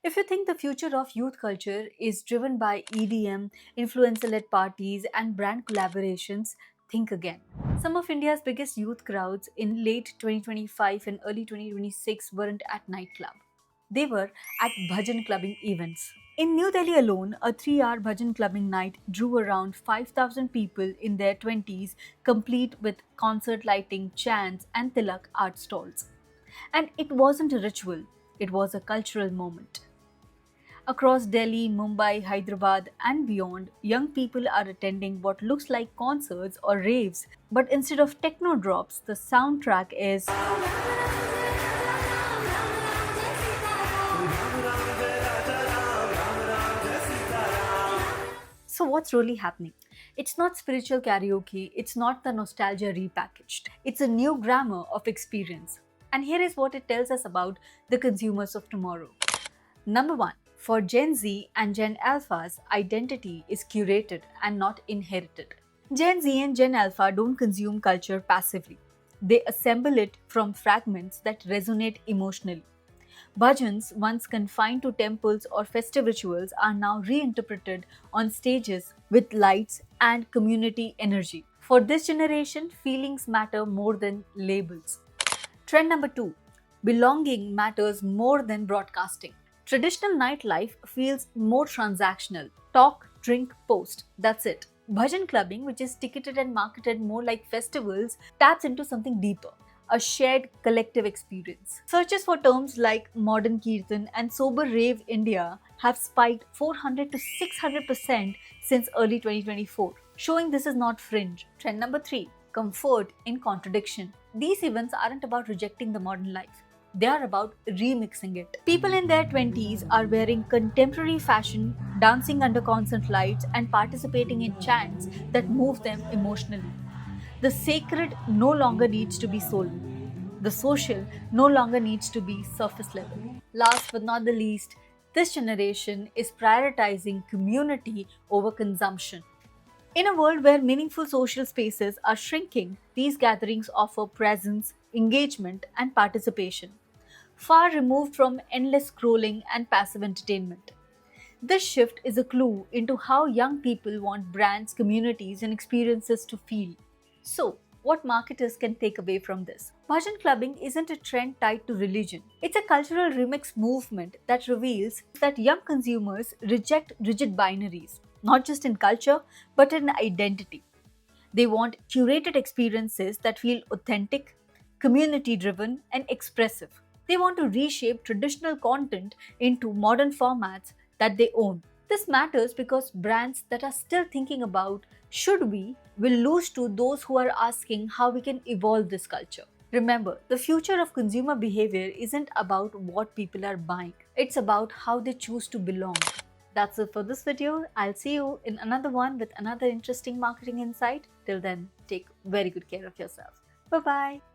If you think the future of youth culture is driven by EDM, influencer led parties, and brand collaborations, think again. Some of India's biggest youth crowds in late 2025 and early 2026 weren't at nightclub. They were at bhajan clubbing events. In New Delhi alone, a 3-hour bhajan clubbing night drew around 5,000 people in their 20s, complete with concert lighting, chants, and tilak art stalls. And it wasn't a ritual, it was a cultural moment. Across Delhi, Mumbai, Hyderabad, and beyond, young people are attending what looks like concerts or raves, but instead of techno drops, the soundtrack is. So, what's really happening? It's not spiritual karaoke, it's not the nostalgia repackaged. It's a new grammar of experience. And here is what it tells us about the consumers of tomorrow. Number one, for Gen Z and Gen Alpha's identity is curated and not inherited. Gen Z and Gen Alpha don't consume culture passively. They assemble it from fragments that resonate emotionally. Bhajans, once confined to temples or festive rituals, are now reinterpreted on stages with lights and community energy. For this generation, feelings matter more than labels. Trend number two, belonging matters more than broadcasting. Traditional nightlife feels more transactional. Talk, drink, post. That's it. Bhajan clubbing, which is ticketed and marketed more like festivals, taps into something deeper, a shared collective experience. Searches for terms like modern kirtan and sober rave India have spiked 400 to 600% since early 2024, showing this is not fringe. Trend number three, comfort in contradiction. These events aren't about rejecting the modern life. They are about remixing it. People in their 20s are wearing contemporary fashion, dancing under concert lights, and participating in chants that move them emotionally. The sacred no longer needs to be solemn. The social no longer needs to be surface level. Last but not the least, this generation is prioritizing community over consumption. In a world where meaningful social spaces are shrinking, these gatherings offer presence, engagement, and participation, far removed from endless scrolling and passive entertainment. This shift is a clue into how young people want brands, communities, and experiences to feel. So, what marketers can take away from this? Bhajan clubbing isn't a trend tied to religion. It's a cultural remix movement that reveals that young consumers reject rigid binaries, not just in culture, but in identity. They want curated experiences that feel authentic, community driven, and expressive. They want to reshape traditional content into modern formats that they own. This matters because brands that are still thinking about should we will lose to those who are asking how we can evolve this culture. Remember, the future of consumer behavior isn't about what people are buying, it's about how they choose to belong. That's it for this video. I'll see you in another one with another interesting marketing insight. Till then, take very good care of yourself. Bye bye.